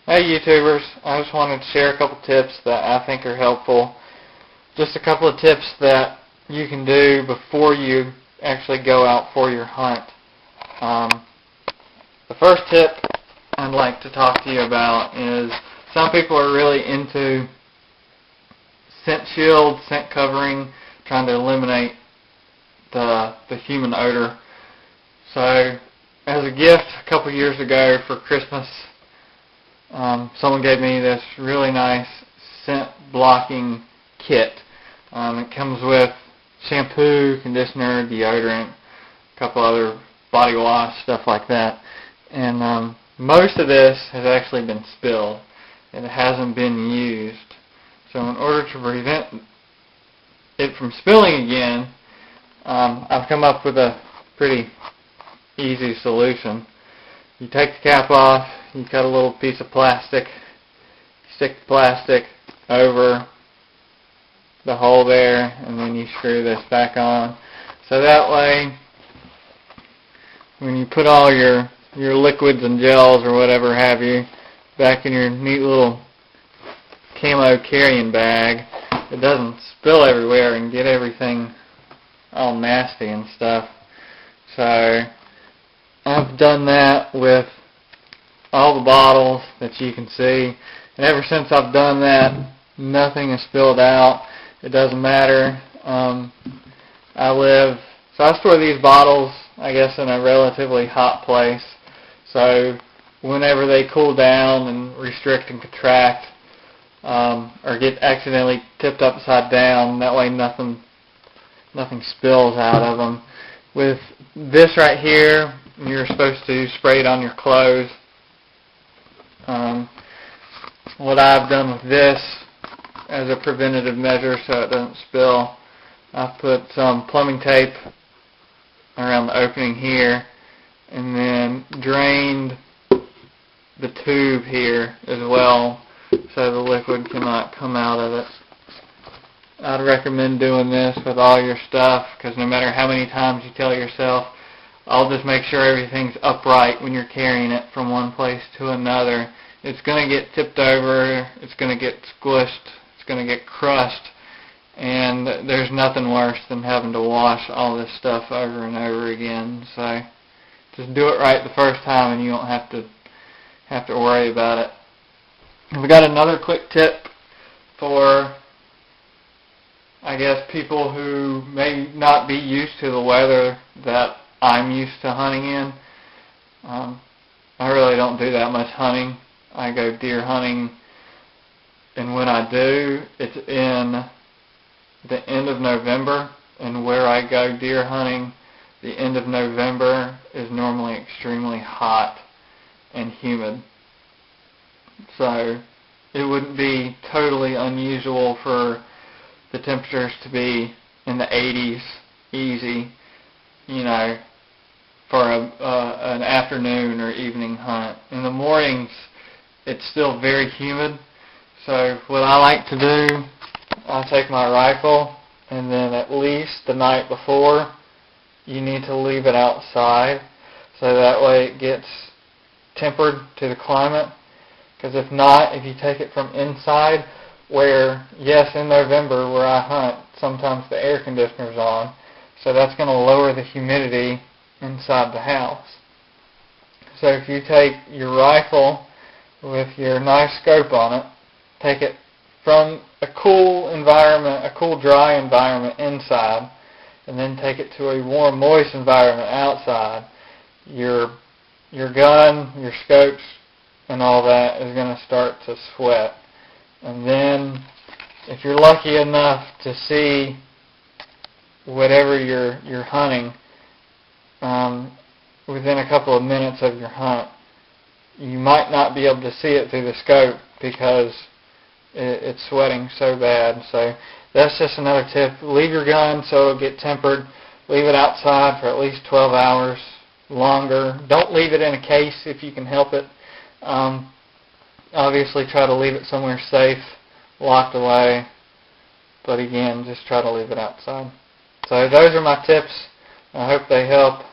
Hey YouTubers, I just wanted to share a couple tips that I think are helpful. Just a couple of tips that you can do before you actually go out for your hunt. The first tip I'd like to talk to you about is some people are really into scent shield, scent covering, trying to eliminate the human odor. So as a gift a couple years ago for Christmas, someone gave me this really nice scent blocking kit. It comes with shampoo, conditioner, deodorant, a couple other body wash, stuff like that. And most of this has actually been spilled. It hasn't been used. So in order to prevent it from spilling again, I've come up with a pretty easy solution. You take the cap off, you cut a little piece of plastic, you stick the plastic over the hole there, and then you screw this back on. So that way, when you put all your liquids and gels or whatever have you back in your neat little camo carrying bag, it doesn't spill everywhere and get everything all nasty and stuff. So I've done that with all the bottles that you can see, and ever since I've done that, nothing has spilled out. It doesn't matter. I store these bottles, I guess, in a relatively hot place, so whenever they cool down and restrict and contract, or get accidentally tipped upside down, that way nothing spills out of them. With this right here, you're supposed to spray it on your clothes. What I've done with this as a preventative measure so it doesn't spill, I've put some plumbing tape around the opening here and then drained the tube here as well so the liquid cannot come out of it. I'd recommend doing this with all your stuff, because no matter how many times you tell yourself, I'll just make sure everything's upright when you're carrying it from one place to another, it's going to get tipped over, it's going to get squished, it's going to get crushed, and there's nothing worse than having to wash all this stuff over and over again. So just do it right the first time and you don't have to worry about it. We've got another quick tip for, I guess, people who may not be used to the weather that I'm used to hunting in. I really don't do that much hunting. I go deer hunting, and when I do, it's in the end of November, and where I go deer hunting, the end of November is normally extremely hot and humid. So it wouldn't be totally unusual for the temperatures to be in the 80s easy, for an afternoon or evening hunt. In the mornings, it's still very humid. So what I like to do, I take my rifle, and then at least the night before, you need to leave it outside, so that way it gets tempered to the climate. Because if not, if you take it from inside, where, yes, in November where I hunt, sometimes the air conditioner's on, so that's going to lower the humidity inside the house. So if you take your rifle with your nice scope on it, take it from a cool environment, a cool, dry environment inside, and then take it to a warm, moist environment outside, your gun, your scopes, and all that is going to start to sweat. And then if you're lucky enough to see whatever you're hunting within a couple of minutes of your hunt, you might not be able to see it through the scope because it's sweating so bad. So that's just another tip. Leave your gun so it'll get tempered. Leave it outside for at least 12 hours longer. Don't leave it in a case if you can help it. Obviously try to leave it somewhere safe, locked away, but again, just try to leave it outside. So those are my tips. I hope they help.